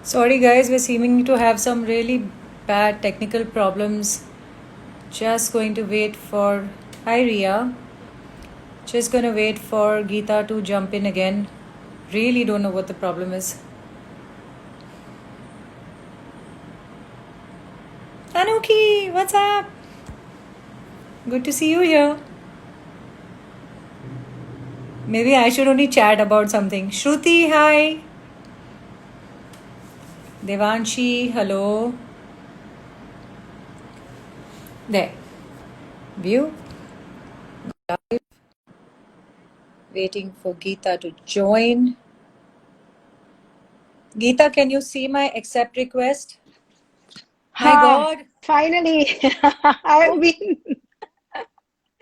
Sorry, guys, we're seeming to have some really bad technical problems. Just going to wait for. Hi, Ria. Just gonna wait for Geeta to jump in again. Really don't know what the problem is. Anuki, what's up? Good to see you here. Maybe I should only chat about something. Shruti, hi. Devanshi, hello. There. View. Live. Waiting for Geeta to join. Geeta, can you see my accept request? My Ha, God. finally. Oh, I've been,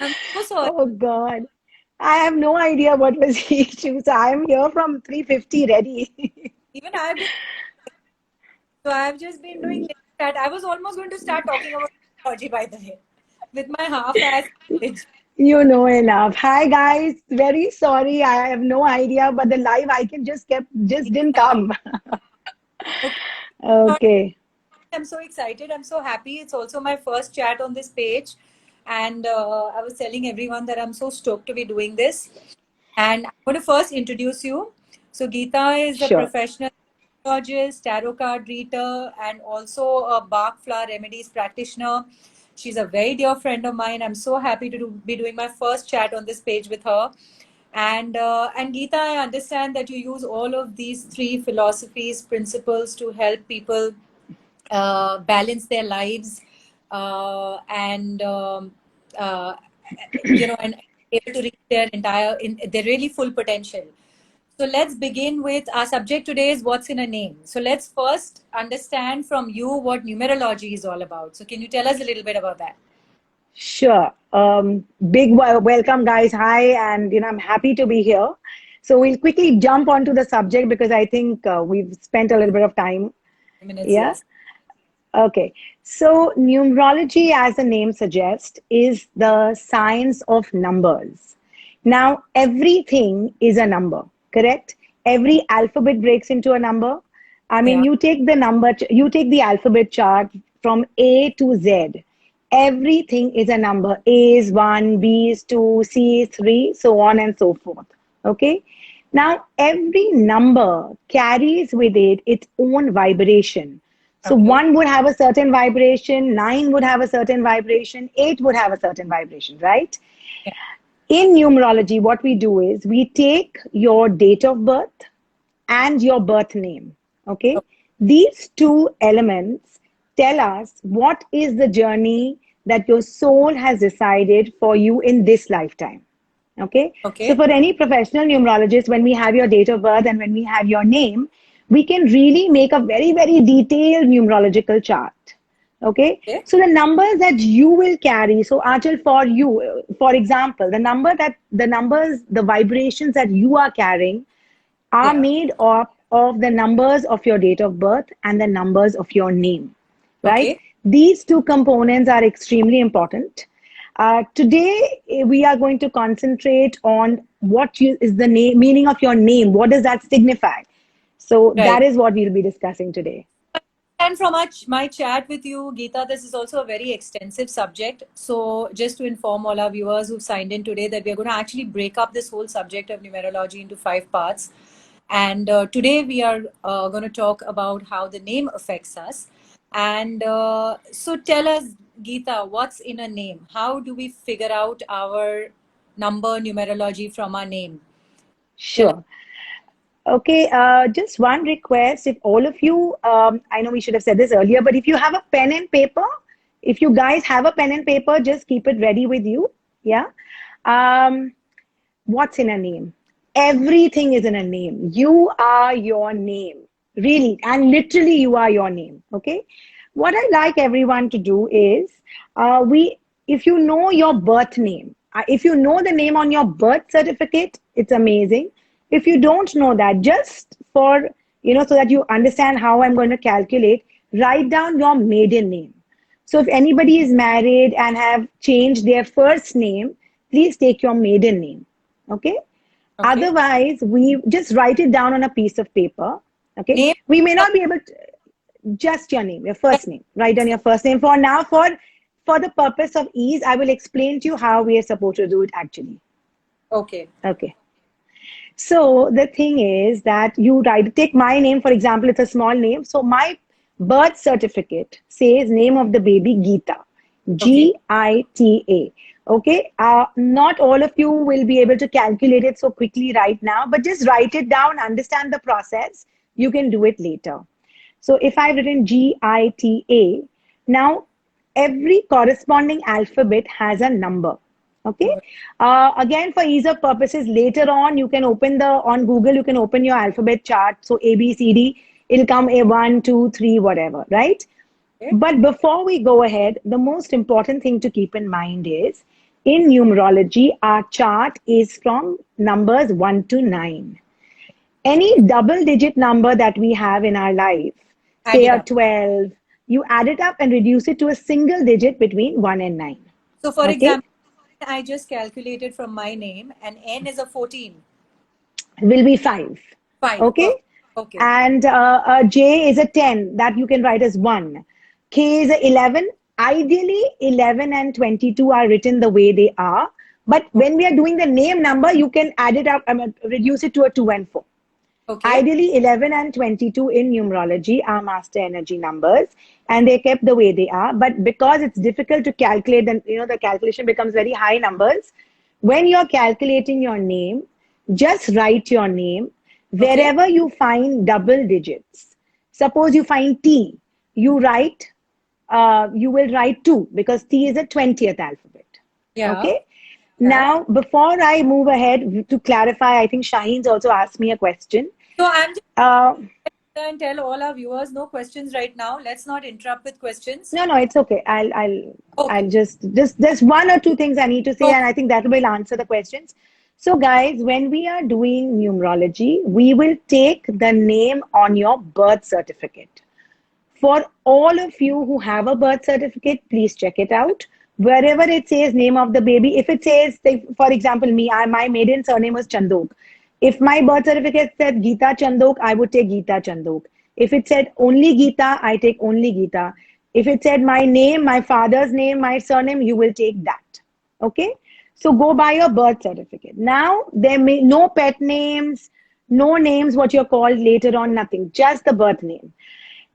I'm so sorry. oh God. I have no idea what was the issue. So I'm here from 3:50 ready. Even I've been, so I've just been doing that. I was almost going to start talking about technology, by the way, with my half-ass knowledge. You know enough. Hi guys. Very sorry. I have no idea, but the live icon just didn't Yeah. come. Okay. Okay. I'm so excited. I'm so happy. It's also my first chat on this page. And I was telling everyone that I'm so stoked to be doing this. And I'm going to first introduce you. So, Geeta is a Sure. professional astrologist, tarot card reader, and also a Bach flower remedies practitioner. She's a very dear friend of mine. I'm so happy to be doing my first chat on this page with her. And Geeta, I understand that you use all of these three philosophies, principles to help people balance their lives and uh, and able to reach their their really full potential. So let's begin with our subject today is what's in a name. So let's first understand from you what numerology is all about. So can you tell us a little bit about that? Sure. Welcome, guys. Hi, and I'm happy to be here. So we'll quickly jump onto the subject because I think we've spent a little bit of time. Minutes, Yeah. yes. Okay, so numerology, as the name suggests, is the science of numbers. Now, everything is a number, correct? Every alphabet breaks into a number. I mean, Yeah. you take the alphabet chart from A to Z. Everything is a number. A is 1, B is 2, C is 3, so on and so forth. Okay? Now, every number carries with it its own vibration. So Okay. one would have a certain vibration, nine would have a certain vibration, eight would have a certain vibration, right? Yeah. In numerology, what we do is we take your date of birth and your birth name. Okay. These two elements tell us what is the journey that your soul has decided for you in this lifetime. Okay. So Okay. for any professional numerologist, when we have your date of birth and when we have your name, we can really make a very, very detailed numerological chart. Okay. Okay. So the numbers that you will carry, so Achal, for you, for example, the numbers, the vibrations that you are carrying are Yeah. made up of the numbers of your date of birth and the numbers of your name, right? Okay. These two components are extremely important. Today, we are going to concentrate on is the meaning of your name. What does that signify? So Right. that is what we'll be discussing today. And from my chat with you, Geeta, this is also a very extensive subject. So, just to inform all our viewers who've signed in today that we're going to actually break up this whole subject of numerology into five parts. And today we are going to talk about how the name affects us. And so, tell us, Geeta, what's in a name? How do we figure out our number numerology from our name? Tell us. Sure. Okay, just one request. If all of you, I know we should have said this earlier, but if you have a pen and paper, if you guys have a pen and paper, just keep it ready with you. Yeah. Um, what's in a name? Everything is in a name. You are your name, really, and literally, you are your name. Okay. What I like everyone to do is, if you know your birth name, if you know the name on your birth certificate, it's amazing. If you don't know that, just for, so that you understand how I'm going to calculate, write down your maiden name. So if anybody is married and have changed their first name, please take your maiden name. Okay. Okay. Otherwise, we just write it down on a piece of paper. Okay. Name. We may not be able to, just your name, your first name. Write down your first name. For now, for the purpose of ease, I will explain to you how we are supposed to do it actually. Okay. Okay. So the thing is that you take my name, for example, it's a small name. So my birth certificate says name of the baby Geeta, Okay. Gita. Okay. Not all of you will be able to calculate it so quickly right now, but just write it down, understand the process. You can do it later. So if I've written Gita, now every corresponding alphabet has a number. Okay. Again, for ease of purposes, later on, you can open on Google, you can open your alphabet chart. So A, B, C, D, it'll come A1, 2, 3, whatever, right? Okay. But before we go ahead, the most important thing to keep in mind is in numerology, our chart is from numbers 1 to 9. Any double digit number that we have in our life, Add say it a up. 12, you add it up and reduce it to a single digit between 1 and 9. So, for Okay? example, I just calculated from my name, and N is a 14. Will be 5. 5. Okay? Perfect. Okay. And a J is a 10 that you can write as 1. K is a 11. Ideally, 11 and 22 are written the way they are. But when we are doing the name number, you can add it up, reduce it to a 2 and 4. Okay. Ideally, 11 and 22 in numerology are master energy numbers, and they're kept the way they are. But because it's difficult to calculate, then the calculation becomes very high numbers. When you're calculating your name, just write your name Okay. wherever you find double digits. Suppose you find T, you will write 2 because T is a 20th alphabet. Yeah. Okay. Yeah. Now, before I move ahead to clarify, I think Shaheen's also asked me a question. So, I'm just Uh, going to tell all our viewers no questions right now. Let's not interrupt with questions. no, it's okay. I'll Okay. just there's one or two things I need to say, and Okay. I think that will answer the questions. So, guys, when we are doing numerology, we will take the name on your birth certificate. For all of you who have a birth certificate, please check it out. Wherever it says name of the baby, if it says, for example, my maiden surname was Chandok. If my birth certificate said Geeta Chandok, I would take Geeta Chandok. If it said only Geeta, I take only Geeta. If it said my name, my father's name, my surname, you will take that. Okay? So go by your birth certificate. Now, there may no pet names, no names what you're called later on, nothing, just the birth name.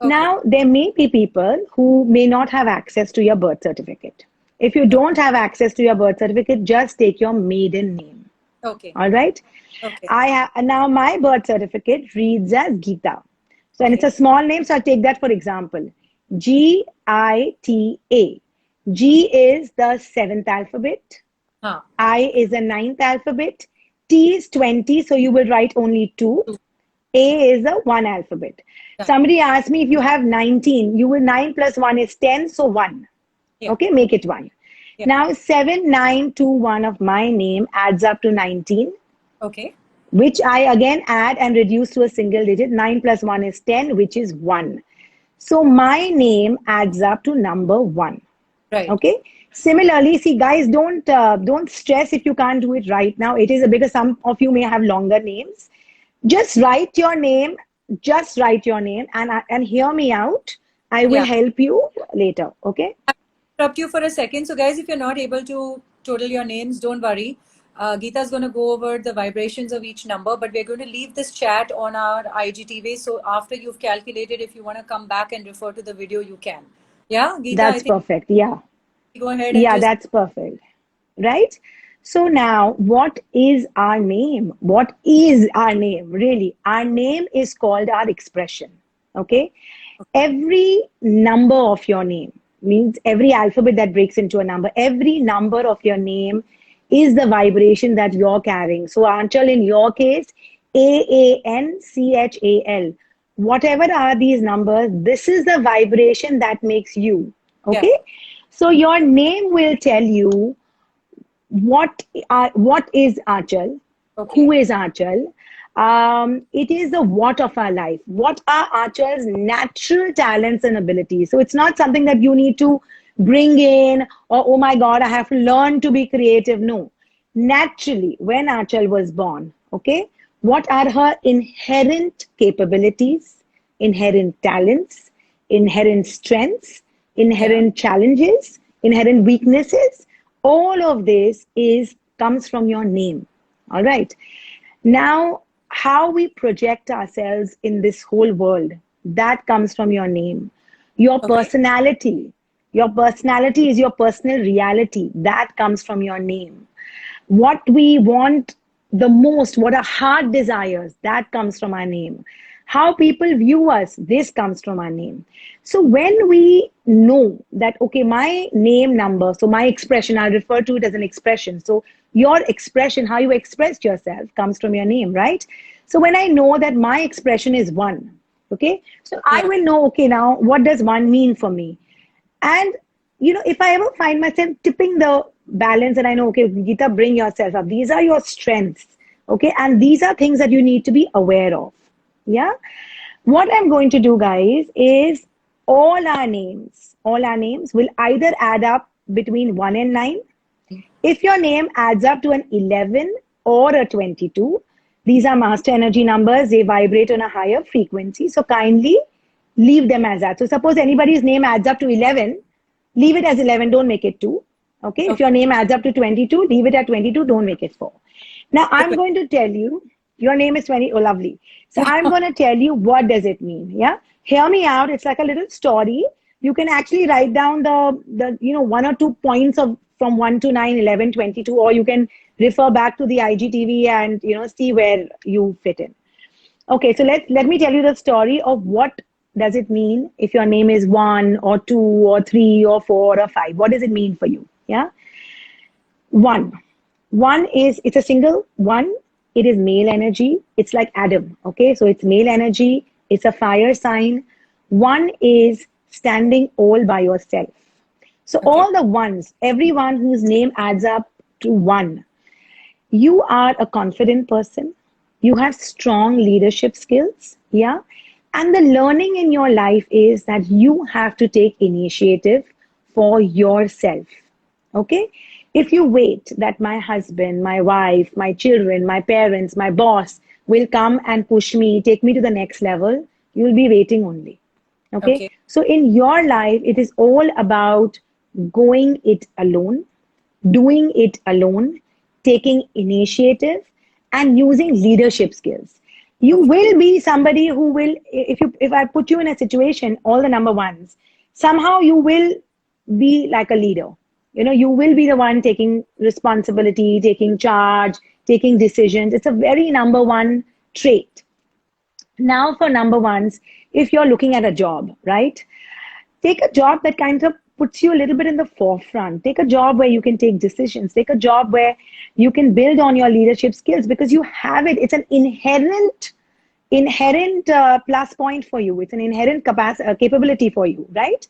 Okay. Now, there may be people who may not have access to your birth certificate. If you don't have access to your birth certificate, just take your maiden name. Okay. All right. Okay. Now my birth certificate reads as Geeta. So, and it's Okay. a small name, so I'll take that for example. Gita. G is the 7th alphabet. Huh. I is the 9th alphabet. T is 20, so you will write only 2. A is a 1 alphabet. Done. Somebody asked me if you have 19, 9 plus 1 is 10, so 1. Yeah. Okay, make it 1. Yeah. Now 7921 of my name adds up to 19, Okay. which I again add and reduce to a single digit. 9 plus 1 is 10, which is 1. So my name adds up to number 1. Right. Okay. Similarly, see, guys, don't stress if you can't do it right now. It is because some of you may have longer names. Just write your name. Just write your name and hear me out. I will Yeah. help you later. Okay. Interrupt you for a second. So, guys, if you're not able to total your names, don't worry. Geeta's going to go over the vibrations of each number, but we're going to leave this chat on our IGTV. So, after you've calculated, if you want to come back and refer to the video, you can. Yeah, Geeta, I That's think perfect. Yeah. go ahead and Yeah, just. that's perfect. Right? So now, what is our name? What is our name? Really, our name is called our expression. Okay? Every number of your name means every alphabet that breaks into a number, every number of your name is the vibration that you're carrying. So, Anchal, in your case, AANCHAL. Whatever are these numbers, this is the vibration that makes you. Yeah. Okay? So, your name will tell you what is Achal, Okay. who is Achal. It is the what of our life. What are Achal's natural talents and abilities? So it's not something that you need to bring in or, oh my God, I have to learn to be creative. No. Naturally, when Achal was born, okay, What are her inherent capabilities, inherent talents, inherent strengths, Yeah. inherent challenges, inherent weaknesses? All of this is comes from your name. All right. Now, how we project ourselves in this whole world, that comes from your name. Your Okay. personality, your personality is your personal reality. That comes from your name. What we want the most, what our heart desires, that comes from our name. How people view us, this comes from our name. So when we know that, okay, my name number, so my expression, I'll refer to it as an expression. So your expression, how you expressed yourself, comes from your name, right? So when I know that my expression is one, okay, so I Yeah. will know, okay, now what does one mean for me? And if I ever find myself tipping the balance and I know, okay, Geeta, bring yourself up. These are your strengths, okay, and these are things that you need to be aware of. Yeah. What I'm going to do, guys, is all our names will either add up between 1 and 9. If your name adds up to an 11 or a 22, these are master energy numbers. They vibrate on a higher frequency. So kindly leave them as that. So suppose anybody's name adds up to 11, leave it as 11. Don't make it 2. Okay. If Okay. your name adds up to 22, leave it at 22. Don't make it 4. Now I'm Okay. going to tell you, your name is 20. Oh, lovely. So I'm going to tell you what does it mean. Yeah. Hear me out. It's like a little story. You can actually write down the one or two points of from 1 to 9, 11, 22, or you can refer back to the IGTV and see where you fit in. Okay, so let me tell you the story of what does it mean if your name is 1 or 2 or 3 or 4 or 5. What does it mean for you? Yeah. One. One is, it's a single one. It is male energy. It's like Adam. Okay. So it's male energy. It's a fire sign. One is standing all by yourself. So Okay. all the ones, everyone whose name adds up to one, you are a confident person. You have strong leadership skills. Yeah. And the learning in your life is that you have to take initiative for yourself. Okay. If you wait that my husband, my wife, my children, my parents, my boss will come and push me, take me to the next level, you'll be waiting only. Okay. Okay. So in your life, it is all about going it alone, doing it alone, taking initiative, and using leadership skills. You Okay. will be somebody who will, if I put you in a situation, all the number ones, somehow you will be like a leader. You will be the one taking responsibility, taking charge, taking decisions. It's a very number one trait. Now, for number ones, if you're looking at a job, right? Take a job that kind of puts you a little bit in the forefront. Take a job where you can take decisions. Take a job where you can build on your leadership skills because you have it. It's an inherent plus point for you. It's an inherent capability for you, right?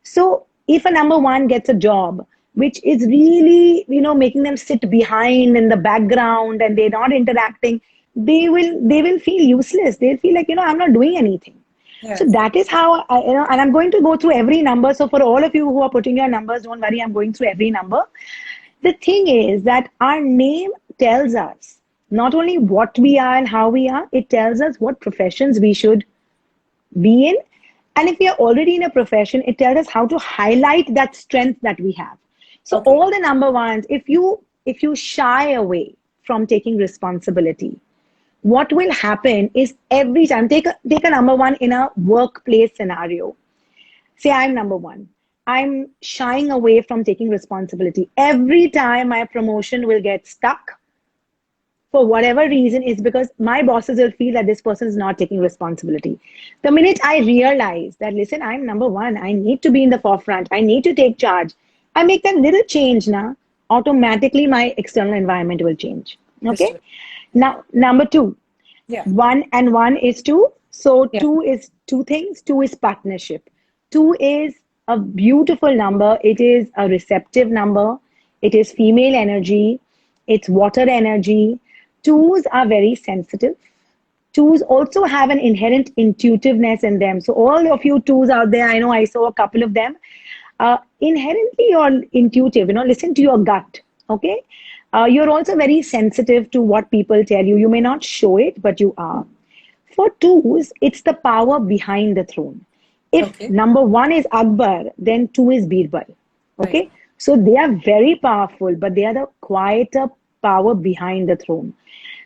So if a number one gets a job which is really, making them sit behind in the background and they're not interacting, they will feel useless. They'll feel like, I'm not doing anything. So Yes. that is how and I'm going to go through every number. So for all of you who are putting your numbers, don't worry, I'm going through every number. The thing is that our name tells us not only what we are and how we are, it tells us what professions we should be in. And if we are already in a profession, it tells us how to highlight that strength that we have. So Okay. all the number ones, if you shy away from taking responsibility, what will happen is every time, take a number one in a workplace scenario. Say I'm number one. I'm shying away from taking responsibility. Every time my promotion will get stuck for whatever reason is because my bosses will feel that this person is not taking responsibility. The minute I realize that, listen, I'm number one, I need to be in the forefront, I need to take charge, I make that little change now, automatically my external environment will change. Okay. Understood. Now, number two, Yeah. one and one is two. So Yeah. two is two things. Two is partnership. Two is a beautiful number. It is a receptive number. It is female energy. It's water energy. Twos are very sensitive. Twos also have an inherent intuitiveness in them. So all of you twos out there, I know I saw a couple of them. Inherently, you're intuitive. Listen to your gut. Okay. You're also very sensitive to what people tell you. You may not show it, but you are. For twos, it's the power behind the throne. If Okay. number one is Akbar, then two is Birbal. Right. Okay? So they are very powerful, but they are the quieter power behind the throne.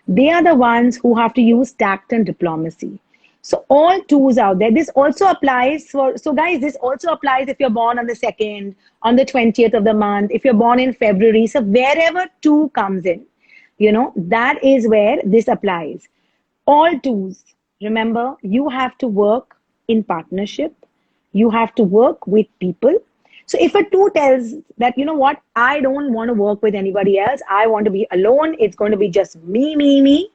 They are the ones who have to use tact and diplomacy. So all twos out there. This also applies for, so guys, this also applies if you're born on the 2nd, on the 20th of the month, if you're born in February. So wherever two comes in, that is where this applies. All twos, remember, you have to work in partnership. You have to work with people. So if a two tells that, you know what, I don't want to work with anybody else, I want to be alone, it's going to be just me, me, me,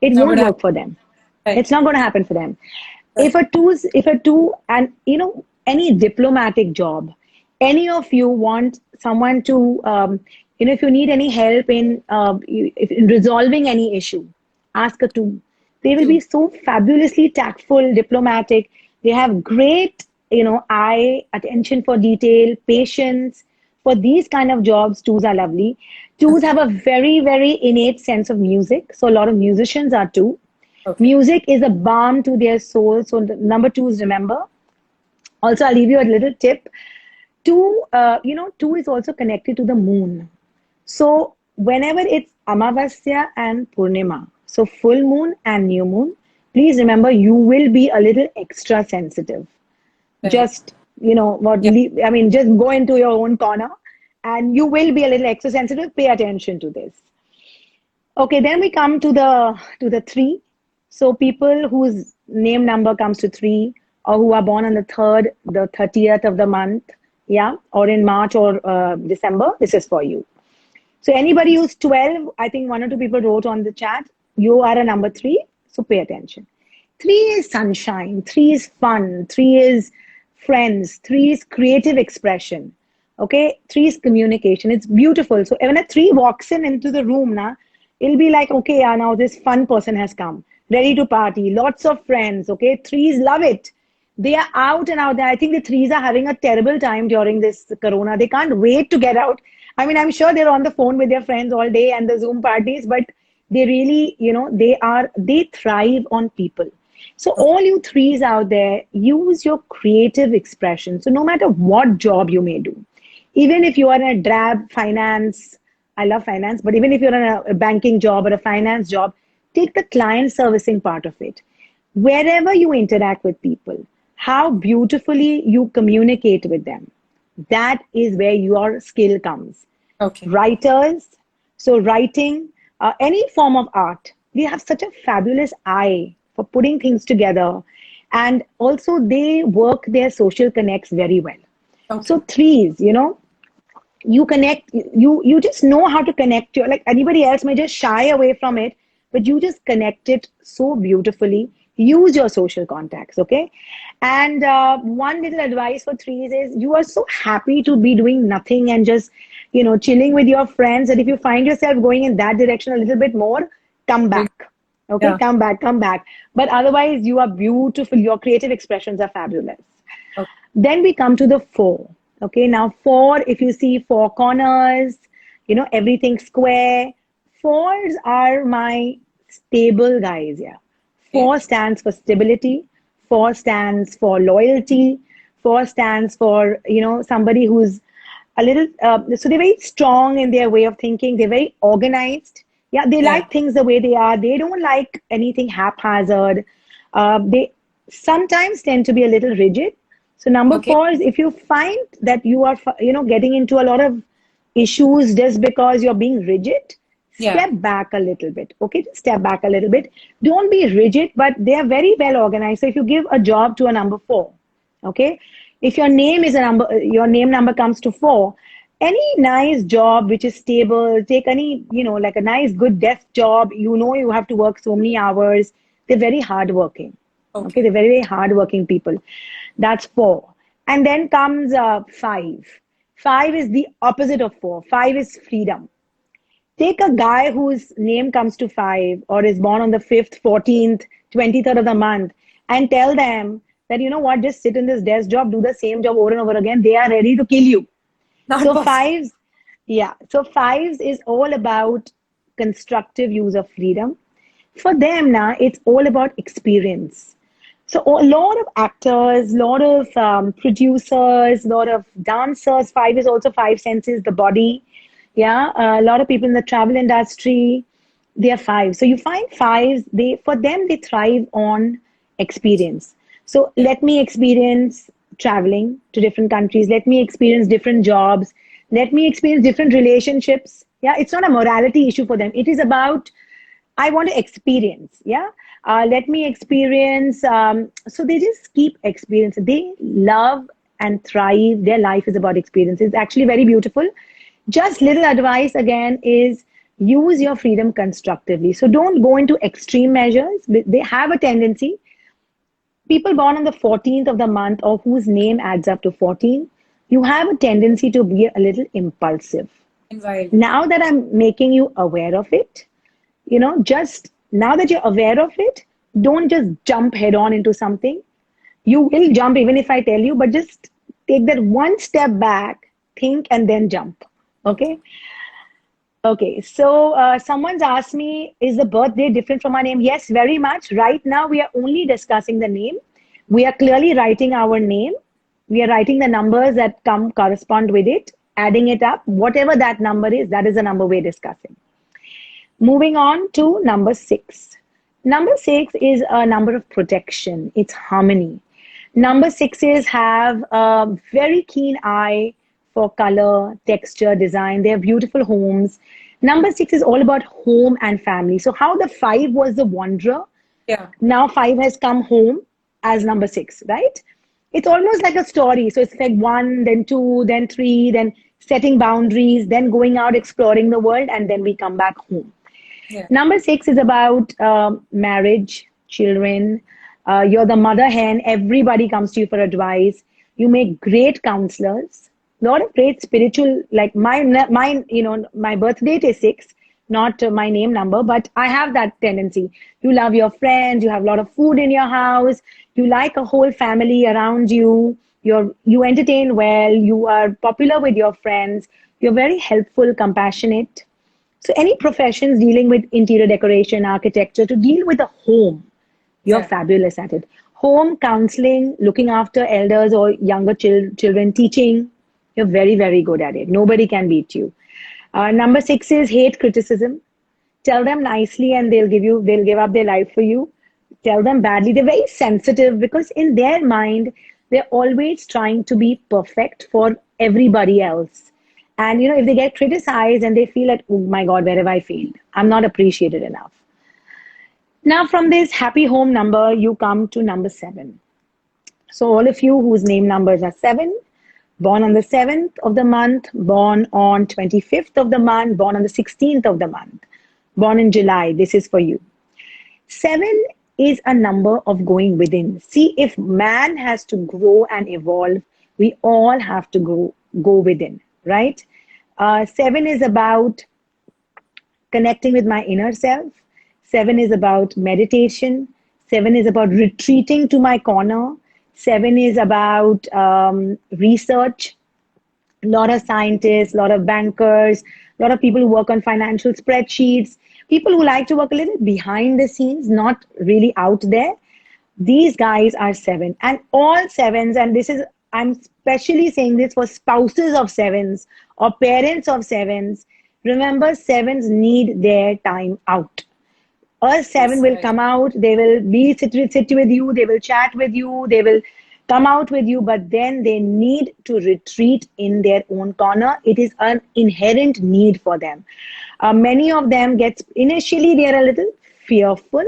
it Not won't gonna happen. work for them. Right. It's not going to happen for them. Right. If a two, and any diplomatic job, any of you want someone to, if you need any help in resolving any issue, ask a two. They will be Two. so fabulously tactful, diplomatic. They have great, eye, attention for detail, patience. For these kind of jobs, twos are lovely. Twos Okay. have a very, very innate sense of music. So a lot of musicians are two. Okay. Music is a balm to their soul. So number two is remember. Also, I'll leave you a little tip. Two is also connected to the moon. So whenever it's Amavasya and Purnima, so full moon and new moon, please remember you will be a little extra sensitive. Right. Just, Yeah. just go into your own corner and you will be a little extra sensitive. Pay attention to this. Okay, then we come to the three. So people whose name number comes to three, or who are born on the third, the 30th of the month, yeah, or in March or December, this is for you. So anybody who's 12, I think one or two people wrote on the chat, you are a number three, so pay attention. Three is sunshine, three is fun, three is friends, three is creative expression. Okay, three is communication. It's beautiful. So when a three walks into the room, it'll be like, okay, yeah, now this fun person has come, ready to party, lots of friends. Okay, threes love it. They are out and out there. I think the threes are having a terrible time during this corona. They can't wait to get out. I mean, I'm sure they're on the phone with their friends all day and the Zoom parties, but they really, they thrive on people. So Okay. all you threes out there, use your creative expression. So no matter what job you may do, even if you are in a drab finance, I love finance, but even if you're in a banking job or a finance job, take the client servicing part of it. Wherever you interact with people, how beautifully you communicate with them, that is where your skill comes. Okay. Writers, so writing, any form of art, they have such a fabulous eye for putting things together. And also, they work their social connects very well. Okay. So, threes, you connect, you just know how to connect. Like anybody else may just shy away from it, but you just connect it so beautifully. Use your social contacts, okay? And one little advice for threes is you are so happy to be doing nothing and just chilling with your friends, that if you find yourself going in that direction a little bit more, come Big. back. Okay, Yeah. come back. But otherwise, you are beautiful. Your creative expressions are fabulous. Okay. Then we come to the four. Okay, now four, if you see four corners, everything square. Fours are my stable guys, yeah. Okay. Four stands for stability. Four stands for loyalty. Four stands for, somebody who's a little, so they're very strong in their way of thinking. They're very organized. Yeah, they Yeah. like things the way they are. They don't like anything haphazard. They sometimes tend to be a little rigid. So number Okay. four is if you find that you are, getting into a lot of issues just because you're being rigid, Yeah. step back a little bit. Okay, just step back a little bit. Don't be rigid, but they are very well organized. So if you give a job to a number four, okay, if your name is a number, your name number comes to four, any nice job which is stable, take any, like a nice, good desk job, you have to work so many hours. They're very hardworking. Okay, Okay. they're very, very hardworking people. That's four. And then comes five. Five is the opposite of four. Five is freedom. Take a guy whose name comes to five or is born on the 5th, 14th, 23rd of the month and tell them that, you know what, just sit in this desk job, do the same job over and over again. They are ready to kill you. Not So possible. fives, Yeah. So fives is all about constructive use of freedom. For them now, it's all about experience. So a lot of actors, a lot of producers, a lot of dancers. Five is also five senses, the body. Yeah, a lot of people in the travel industry, they are five. So you find fives. They for them they thrive on experience. So Yeah. let me experience traveling to different countries. Let me experience different jobs. Let me experience different relationships. Yeah, it's not a morality issue for them. It is about I want to experience. Yeah. Let me experience. So they just keep experience. They love and thrive. Their life is about experience. It's actually very beautiful. Just little advice again is use your freedom constructively. So don't go into extreme measures. They have a tendency. People born on the 14th of the month or whose name adds up to 14, you have a tendency to be a little impulsive. And wild. Now that I'm making you aware of it, just now that you're aware of it, don't just jump head on into something. You will jump even if I tell you, but just take that one step back, think, and then jump. Okay. Okay. Okay. So someone's asked me, is the birthday different from our name? Yes, very much. Right now, we are only discussing the name. We are clearly writing our name. We are writing the numbers that come correspond with it, adding it up. Whatever that number is, that is the number we're discussing. Moving on to number six. Number six is a number of protection, it's harmony. Number sixes have a very keen eye for color, texture, design. They have beautiful homes. Number six is all about home and family. So, how the five was the wanderer, Yeah. now five has come home as number six, right? It's almost like a story. So it's like one, then two, then three, then setting boundaries, then going out exploring the world, and then we come back home. Yeah. Number six is about marriage, children. You're the mother hen. Everybody comes to you for advice. You make great counselors. A lot of great spiritual, like my birth date is six, not my name number, but I have that tendency. You love your friends. You have a lot of food in your house. You like a whole family around you. You entertain well. You are popular with your friends. You're very helpful, compassionate. So any professions dealing with interior decoration, architecture, to deal with a home, you're Yeah. fabulous at it. Home counseling, looking after elders or younger children, teaching, you're very, very good at it. Nobody can beat you. Number six is hate criticism. Tell them nicely and they'll give up their life for you. Tell them badly. They're very sensitive because in their mind, they're always trying to be perfect for everybody else. And if they get criticized and they feel like, oh my God, where have I failed? I'm not appreciated enough. Now, from this happy home number, you come to number seven. So, all of you whose name numbers are seven, born on the 7th of the month, born on 25th of the month, born on the 16th of the month, born in July, this is for you. Seven is a number of going within. See, if man has to grow and evolve, we all have to go within, right? Seven is about connecting with my inner self. Seven is about meditation. Seven is about retreating to my corner. Seven is about research. A lot of scientists, a lot of bankers, a lot of people who work on financial spreadsheets, people who like to work a little behind the scenes, not really out there. These guys are seven. And all sevens, and I'm especially saying this for spouses of sevens or parents of sevens. Remember, sevens need their time out. A seven Yes. will Right. come out, they will sit with you, they will chat with you, they will come out with you, but then they need to retreat in their own corner. It is an inherent need for them. Many of them gets initially they are a little fearful,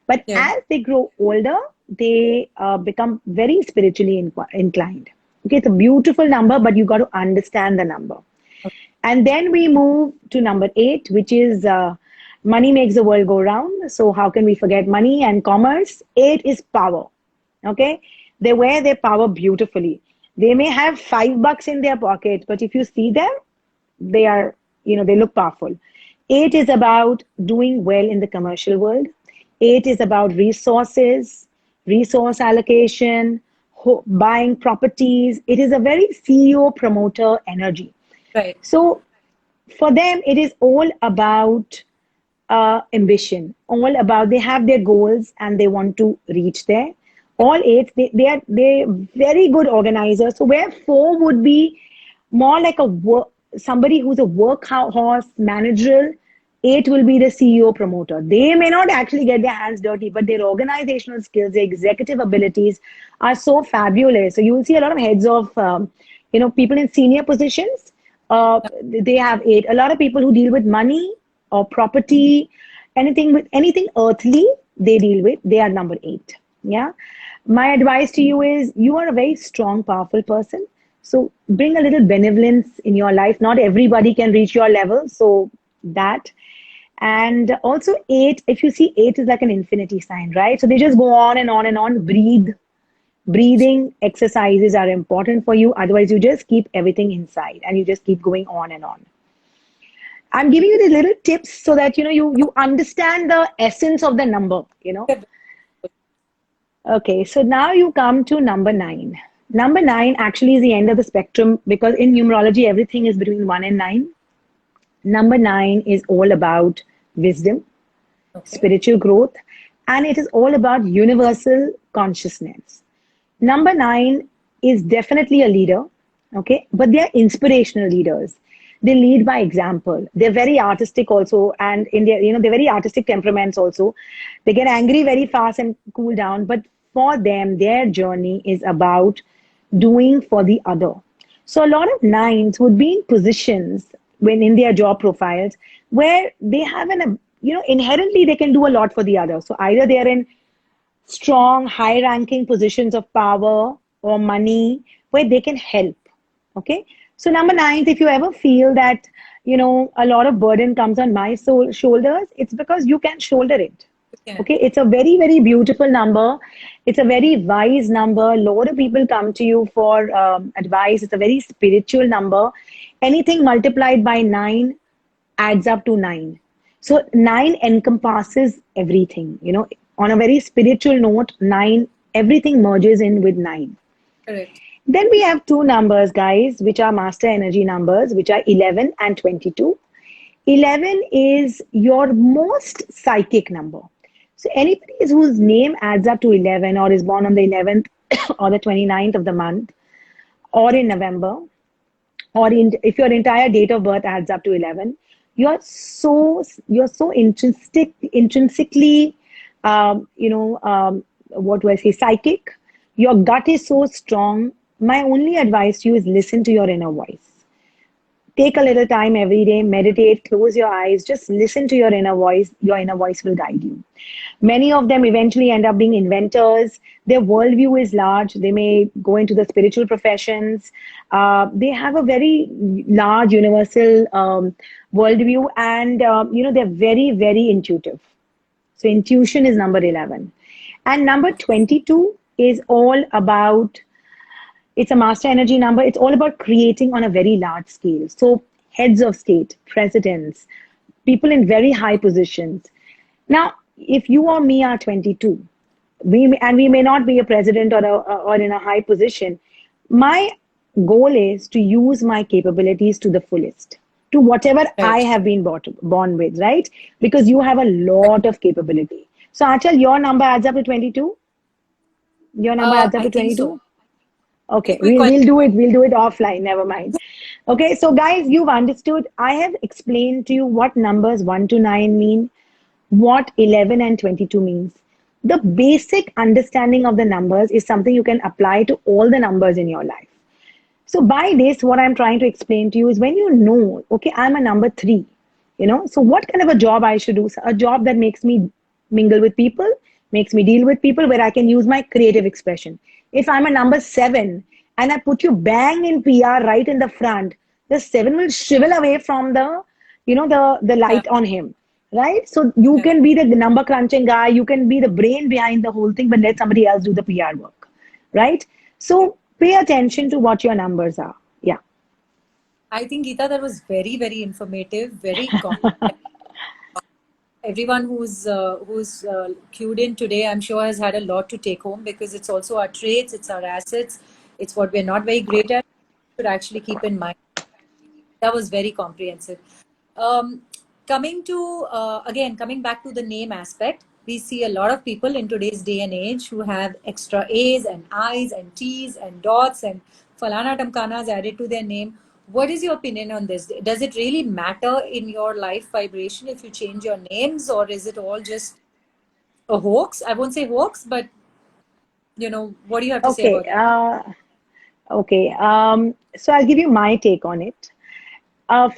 but Yeah. as they grow older, they become very spiritually inclined. Okay, it's a beautiful number, but you got to understand the number. Okay. And then we move to number eight, which is money makes the world go round. So how can we forget money and commerce? Eight is power. Okay, they wear their power beautifully. They may have $5 in their pocket, but if you see them, they are, they look powerful. Eight is about doing well in the commercial world. Eight is about resources, resource allocation, buying properties. It is a very CEO promoter energy. Right. So For them, it is all about ambition, all about they have their goals and they want to reach there. All eight, they very good organizers. So where four would be more like a work, somebody who's a workhorse managerial. Eight will be the CEO promoter. They may not actually get their hands dirty, but their organizational skills, their executive abilities are so fabulous. So you will see a lot of heads of, people in senior positions. They have eight. A lot of people who deal with money or property, anything earthly, they deal with. They are number eight. Yeah. My advice to you is you are a very strong, powerful person. So bring a little benevolence in your life. Not everybody can reach your level. So that. And also eight, if you see eight is like an infinity sign, right? So they just go on and on and on. Breathe. Breathing exercises are important for you. Otherwise, you just keep everything inside and you just keep going on and on. I'm giving you these little tips so that you understand the essence of the number. Okay, so now you come to number 9. Number 9 actually is the end of the spectrum because in numerology everything is between 1 and 9. Number 9 is all about wisdom, spiritual growth, and it is all about universal consciousness. Number 9 is definitely a leader, okay, but they are inspirational leaders. They lead by example. They're very artistic also, and in their, they're very artistic temperaments also. They get angry very fast and cool down, but for them, their journey is about doing for the other. So a lot of nines would be in positions when in their job profiles where they have inherently they can do a lot for the other. So either they're in strong, high ranking positions of power or money where they can help. Okay. So number 9, if you ever feel that, a lot of burden comes on my shoulders, it's because you can shoulder it. Yeah. Okay. It's a very, very beautiful number. It's a very wise number. A lot of people come to you for advice. It's a very spiritual number. Anything multiplied by 9 adds up to 9. So 9 encompasses everything, on a very spiritual note, 9, everything merges in with 9. Correct. Then we have 2 numbers, guys, which are master energy numbers, which are 11 and 22. 11 is your most psychic number. So anybody whose name adds up to 11 or is born on the 11th or the 29th of the month or in November, or if your entire date of birth adds up to 11, you're so intrinsically, what do I say, psychic. Your gut is so strong. My only advice to you is listen to your inner voice. Take a little time every day, meditate, close your eyes, just listen to your inner voice. Your inner voice will guide you. Many of them eventually end up being inventors. Their worldview is large. They may go into the spiritual professions. They have a very large universal worldview, and they're very, very intuitive. So intuition is number 11. And number 22 is all about, it's a master energy number. It's all about creating on a very large scale. So heads of state, presidents, people in very high positions. Now, if you or me are 22, we may not be a president or in a high position, my goal is to use my capabilities to the fullest, to whatever I have been born with, right? Because you have a lot of capability. So Achal, your number adds up to 22? Your number adds up to 22? So. Okay, we'll do it. We'll do it offline. Never mind. Okay, so guys, you've understood. I have explained to you what numbers 1 to 9 mean, what 11 and 22 means. The basic understanding of the numbers is something you can apply to all the numbers in your life. So by this, what I'm trying to explain to you is when you know, okay, I'm a number 3, so what kind of a job I should do? A job that makes me mingle with people, makes me deal with people, where I can use my creative expression. If I'm a number 7 and I put you bang in PR right in the front, the 7 will shrivel away from the light on him, right? So you can be the number crunching guy, you can be the brain behind the whole thing, but let somebody else do the PR work, right? So pay attention to what your numbers are. Yeah. I think, Geeta, that was very, very informative, very complex. Everyone who's queued in today, I'm sure, has had a lot to take home, because it's also our traits, it's our assets, it's what we're not very great at. Should actually keep in mind. That was very comprehensive. Um, coming back to the name aspect, we see a lot of people in today's day and age who have extra A's and I's and T's and dots and falana tamkanas added to their name. What is your opinion on this? Does it really matter in your life vibration if you change your names, or is it all just a hoax? I won't say hoax, but what do you have to say Okay. about that? Okay. So I'll give you my take on it.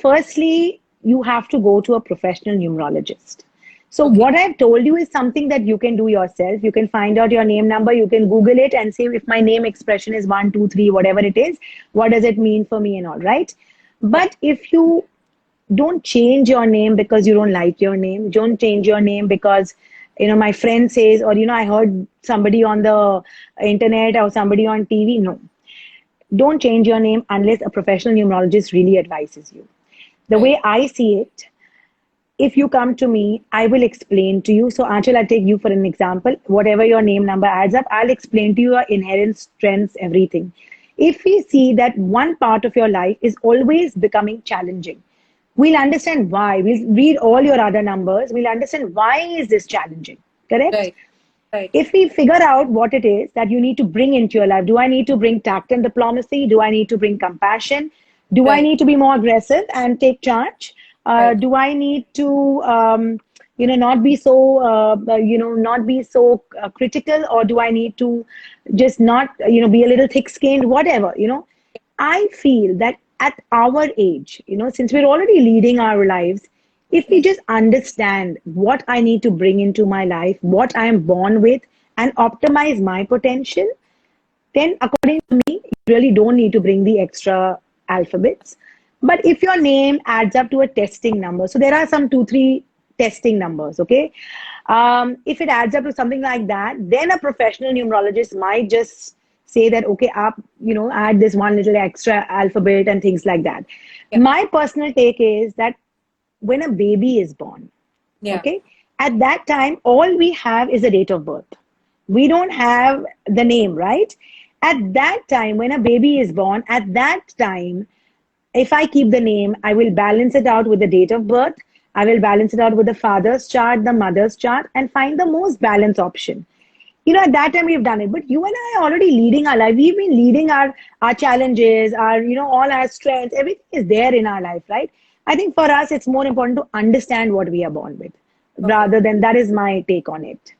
Firstly, you have to go to a professional numerologist. So Okay, what I've told you is something that you can do yourself. You can find out your name number. You can Google it and say if my name expression is 1, 2, 3, whatever it is, what does it mean for me and all, right? yeah, But if you don't change your name because you don't like your name, don't change your name because my friend says, or I heard somebody on the internet or somebody on TV. No, don't change your name unless a professional numerologist really advises you. The right, way I see it, if you come to me, I will explain to you. So, Anshul, I'll take you for an example. Whatever your name number adds up, I'll explain to you your inherent strengths, everything. If we see that one part of your life is always becoming challenging, we'll understand why. We'll read all your other numbers. We'll understand why is this challenging. Correct? right, right, If we figure out what it is that you need to bring into your life, do I need to bring tact and diplomacy? Do I need to bring compassion? Do I right, need to be more aggressive and take charge? right. Do I need to, not be so, not be so critical, or do I need to just not, be a little thick-skinned, whatever. I feel that at our age, since we're already leading our lives, if we Yes, just understand what I need to bring into my life, what I am born with, and optimize my potential, then according to me, you really don't need to bring the extra alphabets. But if your name adds up to a testing number, so there are some 2, 3 testing numbers, okay? If it adds up to something like that, then a professional numerologist might just say that, okay, up, add this one little extra alphabet and things like that. yeah, My personal take is that when a baby is born, yeah. okay, at that time, all we have is a date of birth. We don't have the name, right? At that time, when a baby is born, at that time, if I keep the name, I will balance it out with the date of birth. I will balance it out with the father's chart, the mother's chart, and find the most balanced option. At that time we've done it, but you and I are already leading our life. We've been leading our challenges, our all our strengths. Everything is there in our life, right? I think for us, it's more important to understand what we are born with, Okay. rather than that is my take on it.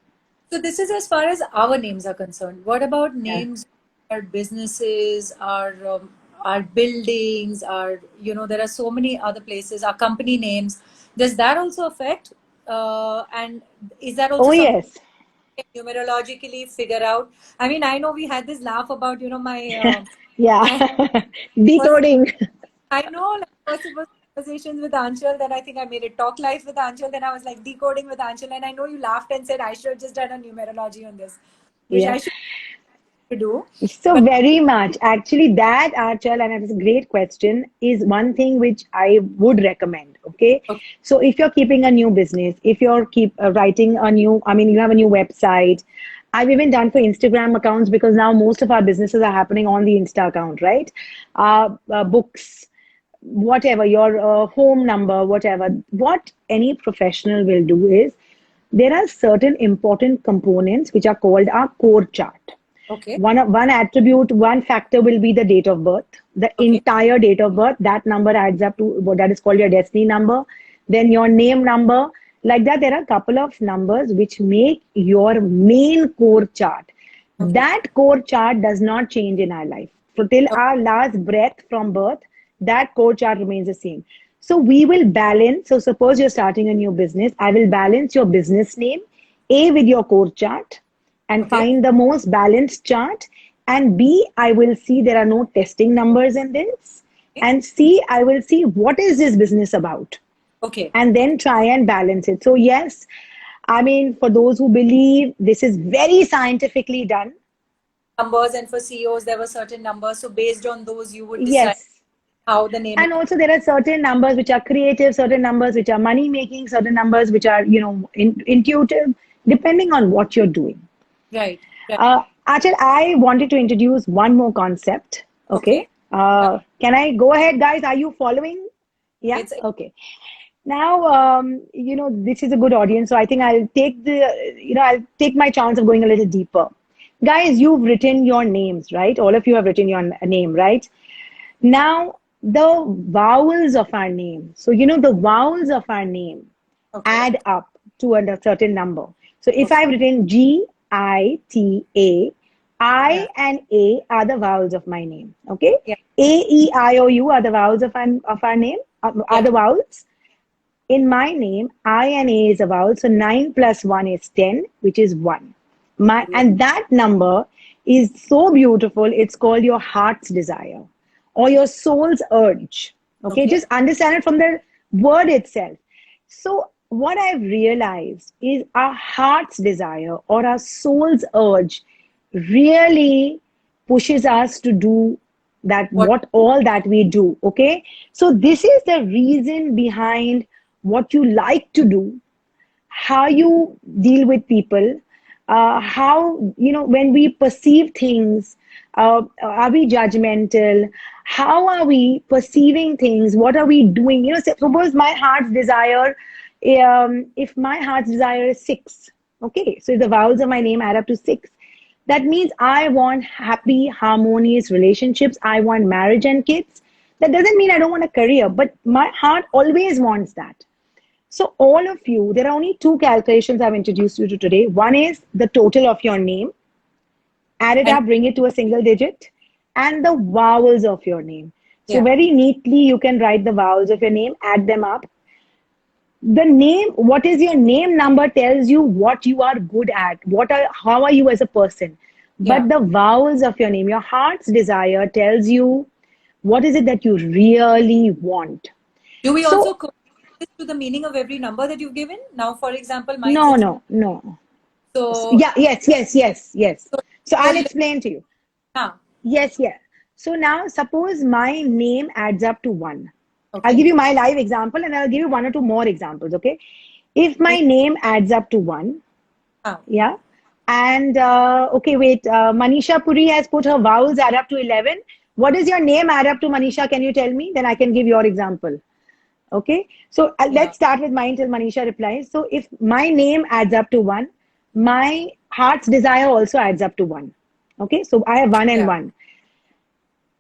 So this is as far as our names are concerned. What about Yeah. names, our businesses, our buildings, our there are so many other places, our company names. Does that also affect? And is that Oh also something yes. you can numerologically figure out? I mean, I know we had this laugh about my Yeah. my first. Decoding. I know, like first it was conversations with Anshul, then I think I made it talk live with Anshul, then I was like decoding with Anshul, and I know you laughed and said I should have just done a numerology on this, which Yeah. I should do. So But very much. Actually, that Archal, and it's a great question, is one thing which I would recommend. Okay. okay, So if you're keeping a new business, if you're keep writing a new, I mean, you have a new website. I've even done for Instagram accounts because now most of our businesses are happening on the Insta account, right? Books, whatever, your home number, whatever. What any professional will do is there are certain important components which are called our core chart. okay, One attribute, one factor will be the date of birth. The okay, entire date of birth, that number adds up to what that is called your destiny number. Then your name number. Like that, there are a couple of numbers which make your main core chart. okay, That core chart does not change in our life. So till okay, our last breath from birth, that core chart remains the same. So we will balance. So suppose you're starting a new business, I will balance your business name, A, with your core chart, and okay, find the most balanced chart. And B, I will see there are no testing numbers in this. And C, I will see what is this business about, okay. and then try and balance it. So yes, I mean, for those who believe, this is very scientifically done. Numbers, and for CEOs there were certain numbers, so based on those you would decide Yes. how the name. And also there are certain numbers which are creative, certain numbers which are money making, certain numbers which are, intuitive, depending on what you're doing. Right, right. Achal, I wanted to introduce one more concept. Okay. Okay. Can I go ahead, guys? Are you following? Yeah. It's Okay. Now, this is a good audience, so I think I'll take my chance of going a little deeper. Guys, you've written your names, right? All of you have written your name, right? Now, the vowels of our name. So, the vowels of our name okay. add up to a certain number. So, if Okay. I've written Gita, I Yeah. and A are the vowels of my name. Okay? Yeah. AEIOU are the vowels of our name, are Yeah. the vowels. In my name, I and A is a vowel. So 9 plus 1 is 10, which is 1. Brilliant. And that number is so beautiful. It's called your heart's desire or your soul's urge. Okay, Okay. just understand it from the word itself. So, what I've realized is our heart's desire or our soul's urge really pushes us to do that, What? what all that we do. Okay, so this is the reason behind what you like to do, how you deal with people, how, when we perceive things, are we judgmental? How are we perceiving things? What are we doing? Suppose my heart's desire, if my heart's desire is 6, okay, so if the vowels of my name add up to 6, that means I want happy, harmonious relationships. I want marriage and kids. That doesn't mean I don't want a career, but my heart always wants that. So, all of you, there are only two calculations I've introduced you to today. One is the total of your name, add it And up, bring it to a single digit, and the vowels of your name. So, yeah. very neatly, you can write the vowels of your name, add them up. The name, what is your name number tells you what you are good at, how are you as a person. Yeah. But the vowels of your name, your heart's desire tells you what is it that you really want. Do we also So, correlate this to the meaning of every number that you've given? Now, for example, mine's no, a no, no. so Yeah, yes, yes, yes, yes. so So so I'll explain to you. yeah. Yes, yeah. So now suppose my name adds up to 1. I'll Okay. give you my live example and I'll give you one or two more examples, okay? If my Please. name adds up to 1, Ah. yeah. And okay, wait, Manisha Puri has put her vowels add up to 11. What does your name add up to, Manisha? Can you tell me? Then I can give your example. Okay, so Yeah. let's start with mine till Manisha replies. So if my name adds up to 1, my heart's desire also adds up to 1. Okay, so I have 1 and Yeah. 1.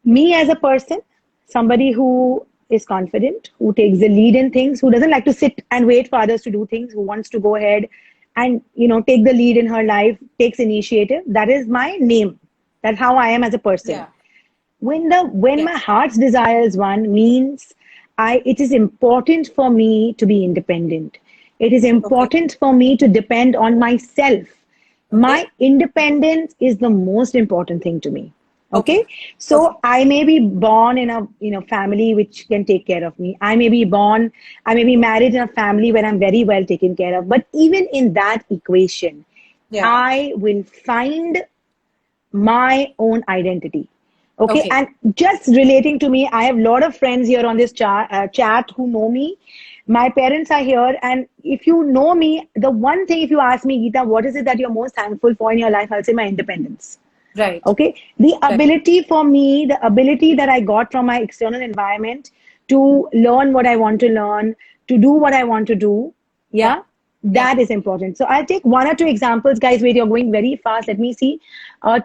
Me as a person, somebody who is confident, who takes the lead in things, who doesn't like to sit and wait for others to do things, who wants to go ahead and take the lead in her life, takes initiative. That is my name. That's how I am as a person. Yeah. When my Yes. heart's desire is one, means it is important for me to be independent. It is Okay. important for me to depend on myself. My Okay. independence is the most important thing to me. Okay. Okay, Okay. so I may be born in a family which can take care of me. I may be married in a family where I'm very well taken care of. But even in that equation, Yeah. I will find my own identity. Okay, Okay. and just relating to me, I have a lot of friends here on this chat who know me. My parents are here, and if you know me, the one thing, if you ask me, Geeta, what is it that you're most thankful for in your life? I'll say my independence. Right. Okay, the Right. ability for me, the ability that I got from my external environment to learn what I want to learn, to do what I want to do, Yeah. yeah, Yeah. that is important. So I'll take one or two examples, guys. Wait, you're going very fast. Let me see.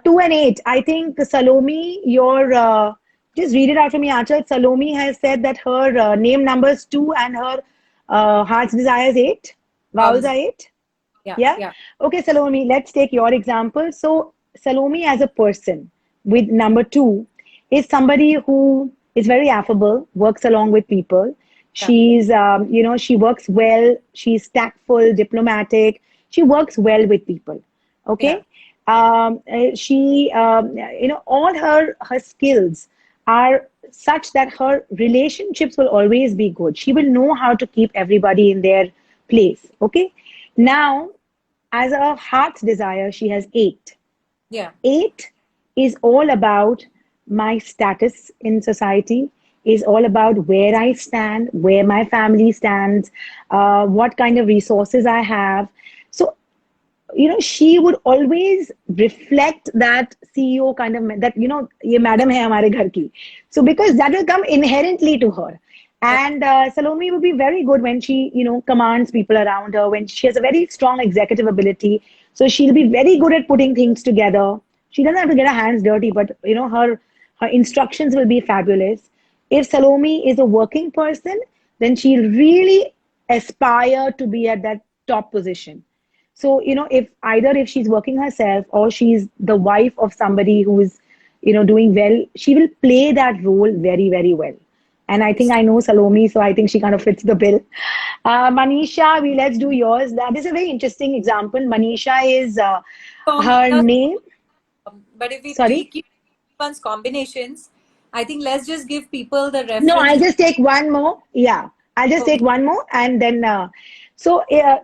2 and 8. I think Salome, your just read it out for me, Achal. Salome has said that her name numbers 2 and her heart's desire is 8. Vowels Vowels. are 8. Yeah. Yeah. Yeah. Okay, Salome, let's take your example. So, Salome as a person with number 2 is somebody who is very affable, works along with people. Yeah. She works well. She's tactful, diplomatic. She works well with people. Yeah. Okay. All her skills are such that her relationships will always be good. She will know how to keep everybody in their place. Okay. Now, as a heart's desire, she has 8. Yeah. 8 is all about my status in society, is all about where I stand, where my family stands, what kind of resources I have. So, she would always reflect that CEO kind of that, ye madam hai hamare ghar ki. So, because that will come inherently to her. And Salome will be very good when she, commands people around her, when she has a very strong executive ability. So she'll be very good at putting things together. She doesn't have to get her hands dirty, but her instructions will be fabulous. If Salome is a working person, then she'll really aspire to be at that top position. So, if she's working herself or she's the wife of somebody who's, doing well, she will play that role very, very well. And I think I know Salome, so I think she kind of fits the bill. Manisha, let's do yours. That is a very interesting example. Manisha is her name. But if we Sorry? keep one's combinations, I think let's just give people the No, reference. I'll just take one more. Yeah, I'll just take one more and then.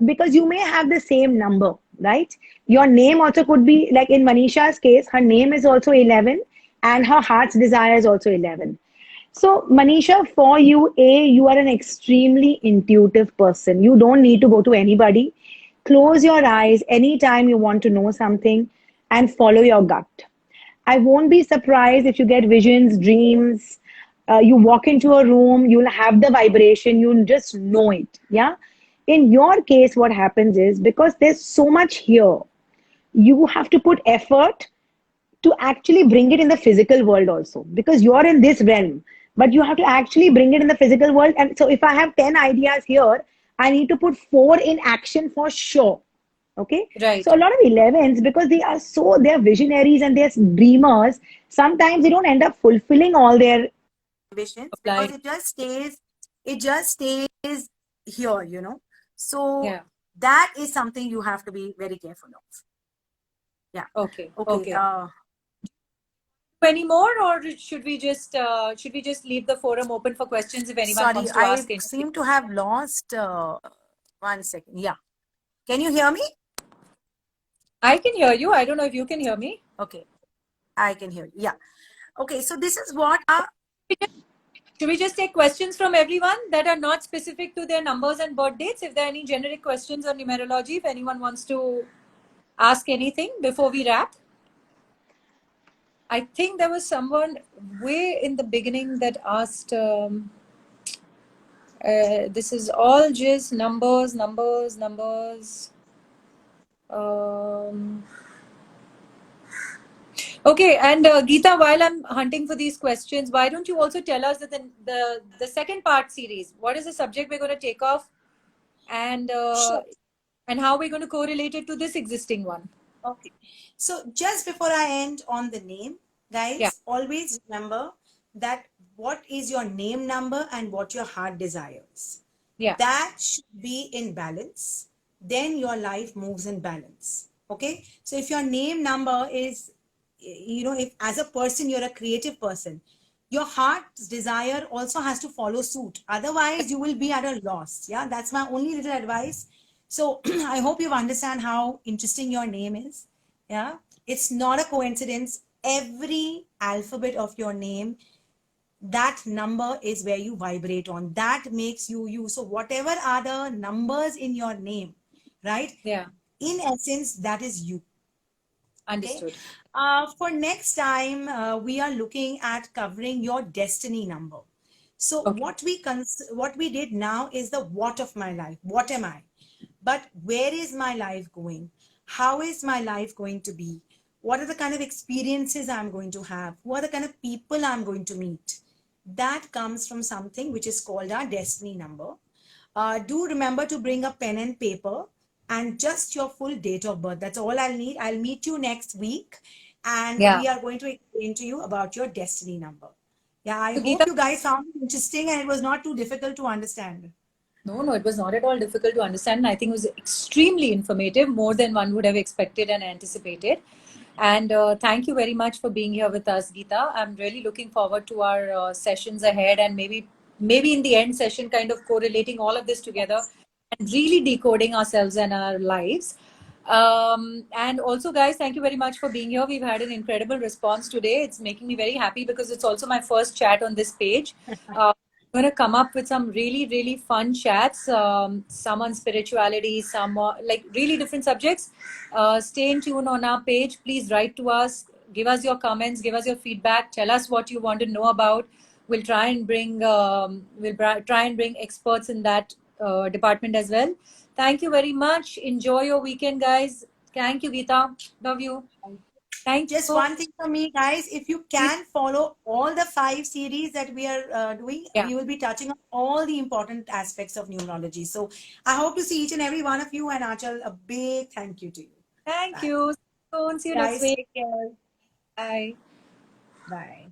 Because you may have the same number, right? Your name also could be, like in Manisha's case, her name is also 11 and her heart's desire is also 11. So, Manisha, for you, you are an extremely intuitive person. You don't need to go to anybody. Close your eyes anytime you want to know something and follow your gut. I won't be surprised if you get visions, dreams. You walk into a room, you'll have the vibration, you'll just know it. Yeah. In your case, what happens is because there's so much here, you have to put effort to actually bring it in the physical world also because you're in this realm, but you have to actually bring it in the physical world. And so if I have 10 ideas here, I need to put 4 in action for sure. Okay. Right. So a lot of 11s, because they're visionaries and they're dreamers, sometimes they don't end up fulfilling all their ambitions because it just stays here. So Yeah. that is something you have to be very careful of. Yeah. Okay. Okay. Any more, or should we just leave the forum open for questions if anyone wants to ask anything? Seem to have lost 1 second. Yeah. Can you hear me? I can hear you. I don't know if you can hear me. Okay. I can hear you. Yeah. Okay. So this is what. Should we just take questions from everyone that are not specific to their numbers and birth dates? If there are any generic questions on numerology, if anyone wants to ask anything before we wrap. I think there was someone way in the beginning that asked, this is all just numbers. Okay, and Geeta, while I'm hunting for these questions, why don't you also tell us that the second part series, what is the subject we're going to take off, and Sure. and how we're going to correlate it to this existing one? Okay. So just before I end on the name, guys, always remember that what is your name number and what your heart desires. Yeah. That should be in balance. Then your life moves in balance. Okay. So if your name number is, if as a person you're a creative person, your heart's desire also has to follow suit. Otherwise, you will be at a loss. Yeah. That's my only little advice. So I hope you understand how interesting your name is. Yeah. It's not a coincidence. Every alphabet of your name, that number is where you vibrate on. That makes you you. So whatever are the numbers in your name, right? Yeah. In essence, that is you. Understood. Okay? For next time, we are looking at covering your destiny number. So what we did now is the what of my life. What am I? But where is my life going? How is my life going to be? What are the kind of experiences I'm going to have? Who are the kind of people I'm going to meet? That comes from something which is called our destiny number. Do remember to bring a pen and paper and just your full date of birth. That's all I'll need. I'll meet you next week and we are going to explain to you about your destiny number. Yeah, I hope you guys found it interesting and it was not too difficult to understand. No, it was not at all difficult to understand. I think it was extremely informative, more than one would have expected and anticipated. And thank you very much for being here with us, Geeta. I'm really looking forward to our sessions ahead, and maybe in the end session, kind of correlating all of this together and really decoding ourselves and our lives. And also, guys, thank you very much for being here. We've had an incredible response today. It's making me very happy because it's also my first chat on this page. I'm going to come up with some really, really fun chats, some on spirituality, some like really different subjects. Stay in tune on our page. Please write to us, give us your comments, give us your feedback, tell us what you want to know about. we'll try and bring try and bring experts in that department as well. Thank you very much. Enjoy your weekend, guys. Thank you, Geeta. Love you. Thank Just you. one thing for me, guys. If you can follow all the 5 series that we are doing, Yeah. we will be touching on all the important aspects of numerology. So I hope to see each and every one of you. And Achal, a big thank you to you. Thank Bye. you. See you next Guys, week. take care. Bye. Bye.